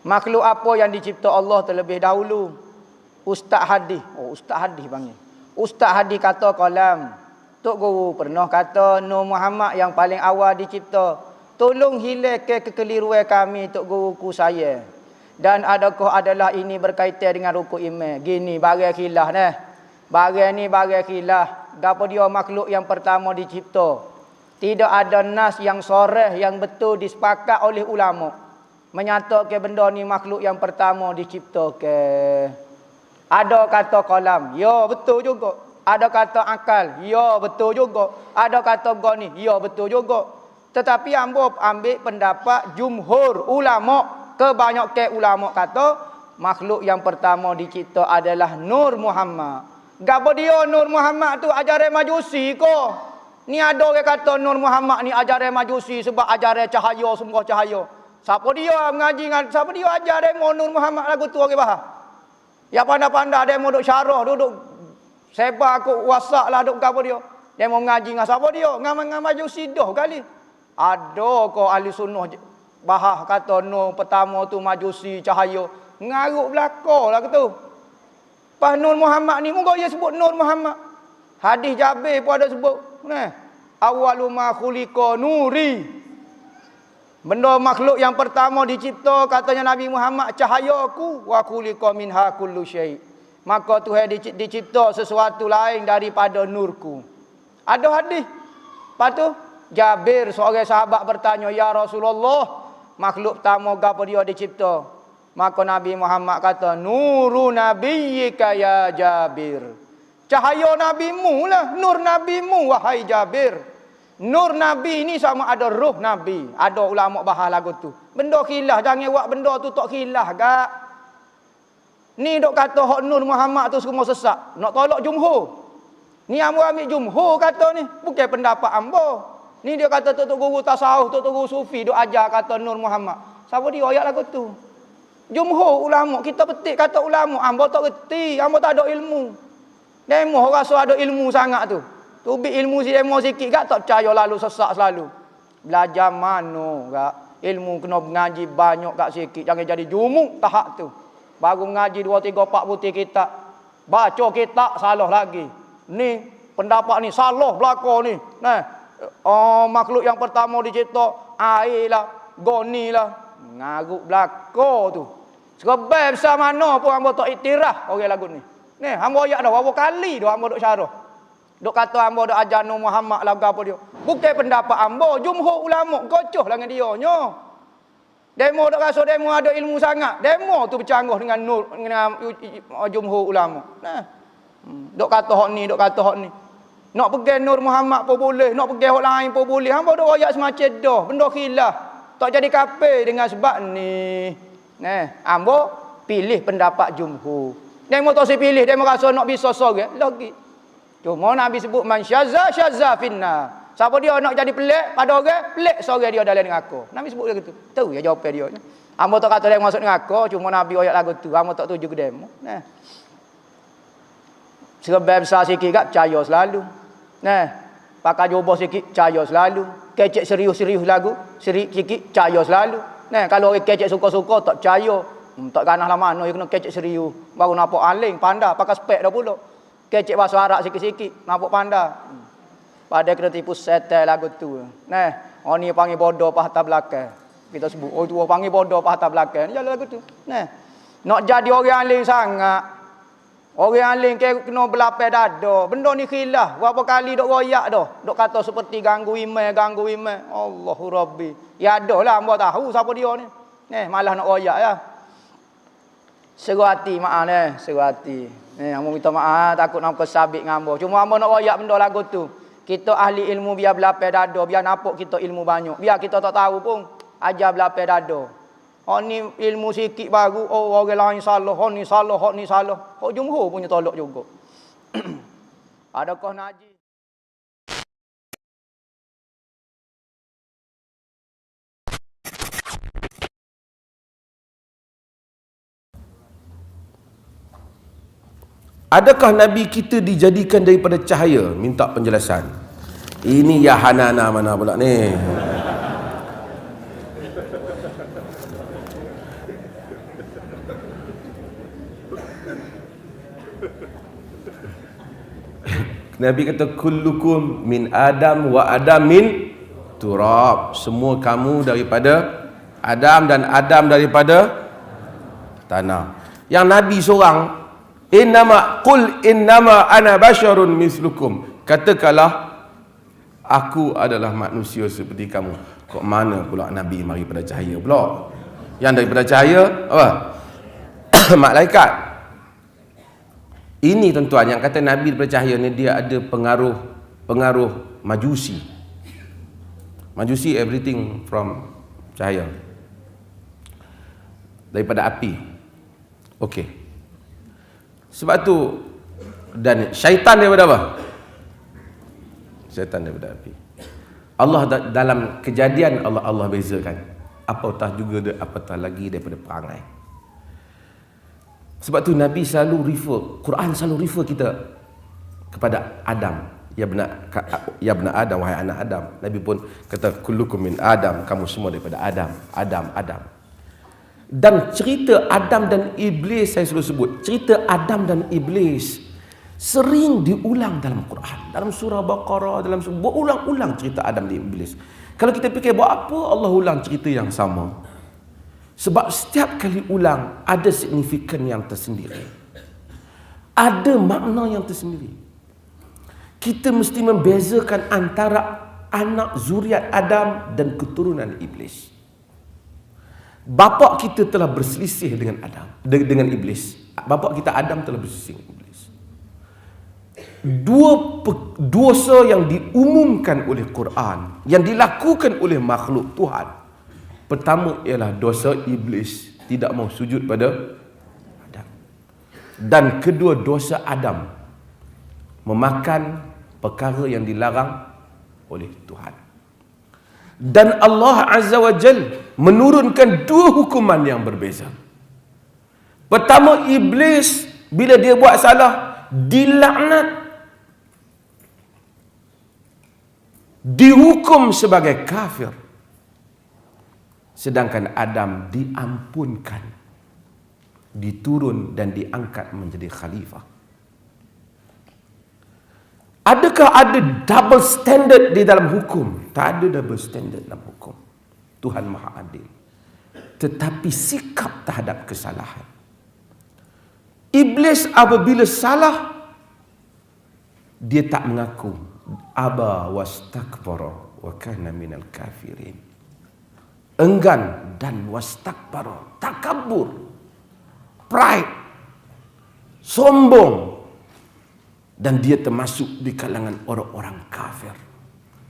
Makhluk apa yang dicipta Allah terlebih dahulu? Ustaz Hadis. Oh, Ustaz Hadis panggil. Ustaz Hadis kata kalam. Tok Guru pernah kata Nur Muhammad yang paling awal dicipta. Tolong hilangkan kekeliruan kami, Tok Guruku saya. Dan adakah adalah ini berkaitan dengan rukun iman? Gini, barang khilaf nah. Barang ni barang khilaf. Gapo dia makhluk yang pertama dicipta? Tidak ada nas yang soreh yang betul disepakat oleh ulama menyatakan benda ni makhluk yang pertama diciptakan. Ada kata kalam, ya betul juga. Ada kata akal, ya betul juga. Ada kata goni, ya betul juga. Tetapi ambo ambil pendapat jumhur ulama, kebanyakan ulama kata makhluk yang pertama dicipta adalah Nur Muhammad. Gapo dia Nur Muhammad tu ajaran Majusi ko? Ni ada orang kata Nur Muhammad ni ajaran Majusi sebab ajaran cahaya, semua cahaya. Siapa dia mengaji dengan siapa dia ajar demo Nur Muhammad lagu tu orang faham. Ya pandai-pandai demo duk syarah, duduk sebar aku WhatsApp lah duk gapo dia. Demo mengaji dengan siapa dia? Dengan Majusi dah kali. Ada ko ahli sunnah bahah kata Nur pertama tu Majusi cahaya. Ngaruk belaka lah tu. Pas Nur Muhammad ni moga dia sebut Nur Muhammad. Hadis Jabir pun ada sebut. Nah, awwalu ma khuliqa nuri. Benda makhluk yang pertama dicipta katanya Nabi Muhammad cahayaku wa khuliqa minha kullu syai. Maka Tuhan dicipta sesuatu lain daripada nurku. Ada hadis. Lepas tu Jabir seorang sahabat bertanya, "Ya Rasulullah, makhluk pertama gapo dia dicipta?" Maka Nabi Muhammad kata, "Nuru nabiyyika ya Jabir." Cahaya nabimu lah, nur nabimu wahai Jabir. Nur Nabi ni sama ada roh Nabi. Ada ulama bahas lagu tu. Benda khilaf, jangan buat benda tu tak khilaf gak. Ni dok kata hak Nur Muhammad tu semua sesat. Nak tolak jumhur. Ni ambo ambil jumhur kata ni, bukan pendapat ambo. Ni dia kata tok guru tasawuf, tok guru sufi dok ajar kata Nur Muhammad. Siapa dia ayat lagu tu? Jumhur ulama, kita petik kata ulama, ambo tak reti, ambo tak ada ilmu. Demo rasa ada ilmu sangat tu. Tubik ilmu si demo sikit gak tak percaya lalu sesak selalu. Belajar mano gak ilmu kena mengaji banyak gak sikit, jangan jadi jumuk tahap tu. Baru mengaji 2 3 4 putih kitab. Baca kitab salah lagi. Ni pendapat ni salah belaka ni. Nah, makhluk yang pertama dicipta air lah, goni lah. Ngaruk belaka tu. Serebel besar mana pun hamba tak iktiraf orang lagu ni. Ni hamba ayat dah berapa kali dah hamba duk syarah. Duk kata hamba duk ajar Nur Muhammad lagu apa dia. Bukan pendapat hamba, jumhur ulama gocoh lah dengan dia nya. Demo duk rasa demo ada ilmu sangat. Demo tu bercanggah dengan nur dengan jumhur ulama. Nah. Duk kata hak ni, duk kata hak ni. Nak pegang Nur Muhammad pun boleh, nak pegang hak lain pun boleh. Hamba duk ayat semacam dah, benda khilaf. Tak jadi kafir dengan sebab ni. Nah, hamba pilih pendapat jumhur. Demo tak pilih, demo rasa nak bisa sorang lagi. Cuma Nabi sebut man syazza finna. Siapa dia nak jadi pelik pada orang, pelik sorang dia dalam neraka. Nabi sebut begitu. Tahu ya jawapan dia. Hamba tak kata dia masuk neraka, cuma Nabi ayat lagu tu. Hamba tak tuju ke demo. Nah. Serba besar sikit gak percaya selalu. Nah, pakai jubah sikit percaya selalu. Kecek serius-serius lagu, sikit percaya selalu. Nah, kalau orang kecek suka-suka tak percaya. Tak ganah lah mana, dia kena kecek serius. Baru nampak aling, pandai, pakai spek dah pula. Kecek bahasa Arab sikit-sikit, nampak pandai. Pada kena tipu setel lagu tu. Nah, orang ni panggil bodoh pahatah belakang. Kita sebut, oh tu panggil bodoh pahatah belakang. Jalan lagu tu. Nah, nak jadi orang aling sangat. Orang aling kena berlapis dada. Benda ni khilaf. Berapa kali dok royak dah. Dok kata seperti ganggu iman. Allahu Rabbi. Ya dah lah, hamba tahu siapa dia ni. Malah nak royak ya. Seru hati maaf seru hati. Hamba minta maaf, takut nak kesabit dengan hamba. Cuma hamba nak royak benda lagu tu. Kita ahli ilmu biar berlapis dada, biar nampak kita ilmu banyak. Biar kita tak tahu pun, ajar berlapis dada. Oh ni ilmu sikit baru, oh orang lain salah, oh ni salah, oh ni salah. Oh jumhur punya tolak juga. Adakah Najib? Adakah Nabi kita dijadikan daripada cahaya? Minta penjelasan. Ini ya Hanana mana pula ni? Nabi kata kullukum min Adam wa Adam min turab. Semua kamu daripada Adam dan Adam daripada tanah. Yang Nabi seorang, innama ana basyarun mislukum. Katakanlah aku adalah manusia seperti kamu. Kok mana pula Nabi mari pada cahaya pula? Yang daripada cahaya apa? Malaikat. Ini tuan-tuan yang kata Nabi daripada cahaya ni, dia ada pengaruh Majusi. Majusi everything from cahaya. Daripada api. Okey. Sebab tu, dan syaitan daripada apa? Syaitan daripada api. Allah dalam kejadian Allah bezakan. Apatah juga apatah lagi daripada perangai. Sebab tu Nabi selalu Quran selalu refer kita kepada Adam. Ya benar Adam, wahai anak Adam. Nabi pun kata kullukum min Adam, kamu semua daripada Adam. Dan cerita Adam dan Iblis, saya selalu sebut, cerita Adam dan Iblis sering diulang dalam Quran. Dalam surah Baqarah, berulang-ulang cerita Adam dan Iblis. Kalau kita fikir buat apa Allah ulang cerita yang sama? Sebab setiap kali ulang ada signifikan yang tersendiri. Ada makna yang tersendiri. Kita mesti membezakan antara anak zuriat Adam dan keturunan Iblis. Bapa kita telah berselisih dengan Iblis. Bapa kita Adam telah berselisih dengan Iblis. Dua dosa yang diumumkan oleh Quran, yang dilakukan oleh makhluk Tuhan. Pertama ialah dosa Iblis, tidak mau sujud pada Adam. Dan kedua, dosa Adam, memakan perkara yang dilarang oleh Tuhan. Dan Allah Azza wa Jal menurunkan dua hukuman yang berbeza. Pertama, Iblis bila dia buat salah dilaknat, dihukum sebagai kafir. Sedangkan Adam diampunkan, diturun dan diangkat menjadi khalifah. Adakah ada double standard di dalam hukum? Tak ada double standard dalam hukum. Tuhan Maha Adil. Tetapi sikap terhadap kesalahan. Iblis apabila salah, dia tak mengaku. Aba wastakbara wa kana minal kafirin. Enggan dan wastakbara, takabur, pride, sombong. Dan dia termasuk di kalangan orang-orang kafir.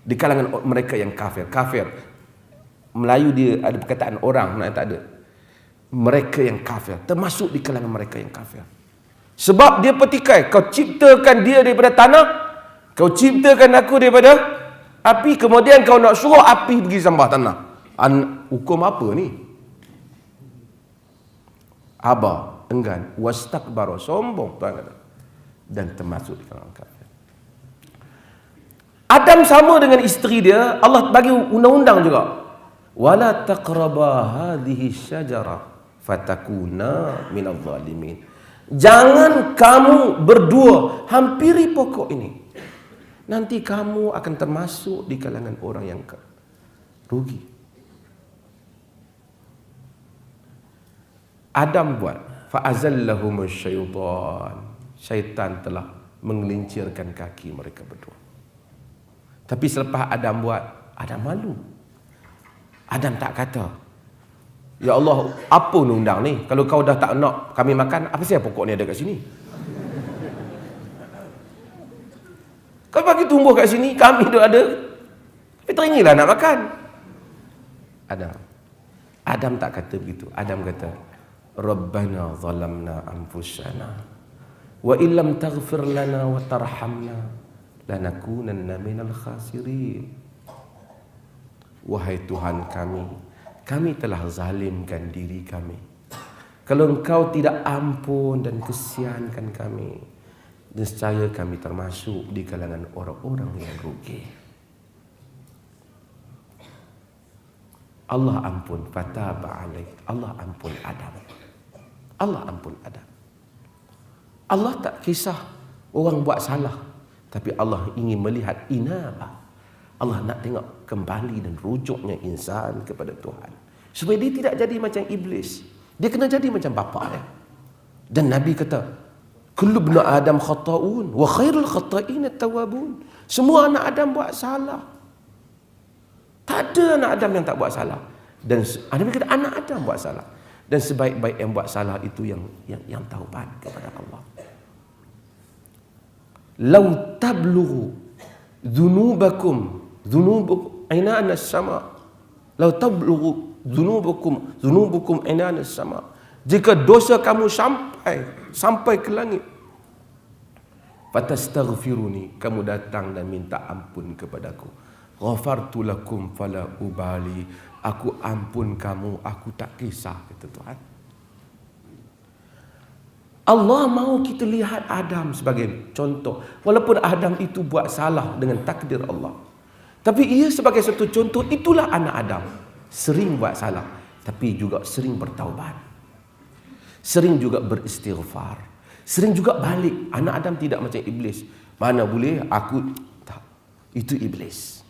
Di kalangan mereka yang kafir. Kafir, Melayu dia ada perkataan orang, nak tak ada. Mereka yang kafir, termasuk di kalangan mereka yang kafir. Sebab dia petikai, kau ciptakan dia daripada tanah, kau ciptakan aku daripada api, kemudian kau nak suruh api pergi sembah tanah. Hukum apa ni? Aba, enggan, wastakbara, sombong, Tuhan kata. Dan termasuk di kalangan kafir. Adam sama dengan isteri dia, Allah bagi undang-undang juga. Wala taqraba hadhihi syajara fatakuna minadh dhalimin. Jangan kamu berdua hampiri pokok ini. Nanti kamu akan termasuk di kalangan orang yang rugi. Adam buat, fa'azallahumus syaitan. Syaitan telah menggelincirkan kaki mereka berdua. Tapi selepas Adam buat, Adam malu. Adam tak kata, ya Allah, apa undang ni? Kalau kau dah tak nak kami makan, apa saya pokok ni ada kat sini? Kau bagi tumbuh kat sini, kami dah ada. Tapi teringilah nak makan. Adam tak kata begitu. Adam kata, Rabbana zalamna anfusana wa illam taghfir lana wa tarhamna lanakunanna minal khasirin. Wahai Tuhan kami telah zalimkan diri kami. Kalau Engkau tidak ampun dan kesiankan kami, nescaya kami termasuk di kalangan orang-orang yang rugi. Allah ampun, fataba alaih. Allah ampun Adam. Allah ampun Adam. Allah tak kisah orang buat salah. Tapi Allah ingin melihat inabah. Allah nak tengok kembali dan rujuknya insan kepada Tuhan. Supaya dia tidak jadi macam iblis. Dia kena jadi macam bapa dia. Dan Nabi kata, kullu ibn Adam khata'un wa khairul khata'in at-tawwabun. Semua anak Adam buat salah. Tak ada anak Adam yang tak buat salah. Dan Nabi kata anak Adam buat salah. Dan sebaik-baik yang buat salah itu yang taubat kepada Allah. Law tablughu dhunubakum ainana as-sama. Law tablughu dhunubukum ainana as-sama. Jika dosa kamu sampai ke langit, fatastaghfiruni, kamu datang dan minta ampun kepadaku, ghafartu lakum fala ubali, aku ampun kamu, aku tak kisah, kata Tuhan. Allah mahu kita lihat Adam sebagai contoh. Walaupun Adam itu buat salah dengan takdir Allah, tapi ia sebagai satu contoh. Itulah anak Adam. Sering buat salah, tapi juga sering bertaubat, sering juga beristighfar, sering juga balik. Anak Adam tidak macam iblis. Mana boleh aku tak. Itu iblis.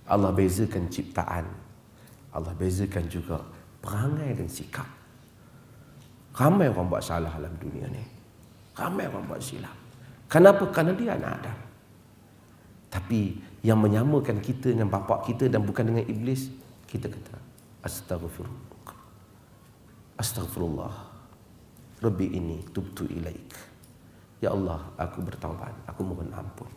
Allah bezakan ciptaan. Allah bezakan juga perangai dan sikap. Ramai orang buat salah dalam dunia ni. Ramai orang buat silap. Kenapa? Kerana dia anak Adam. Tapi yang menyamakan kita dengan bapa kita dan bukan dengan iblis, kita kata Astaghfirullah Rabbi ini tubtu ilaik. Ya Allah, aku bertaubat, aku mohon ampun.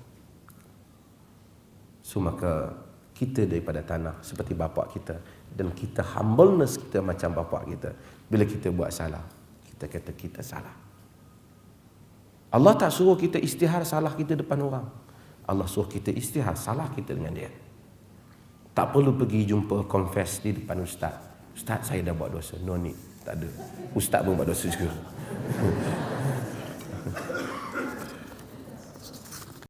So maka kita daripada tanah seperti bapa kita, dan kita humbleness kita macam bapa kita. Bila kita buat salah, kita kata kita salah. Allah tak suruh kita istihar salah kita depan orang. Allah suruh kita istihar salah kita dengan dia. Tak perlu pergi jumpa confess di depan ustaz. Ustaz, saya dah buat dosa. No need, tak ada. Ustaz pun buat dosa juga.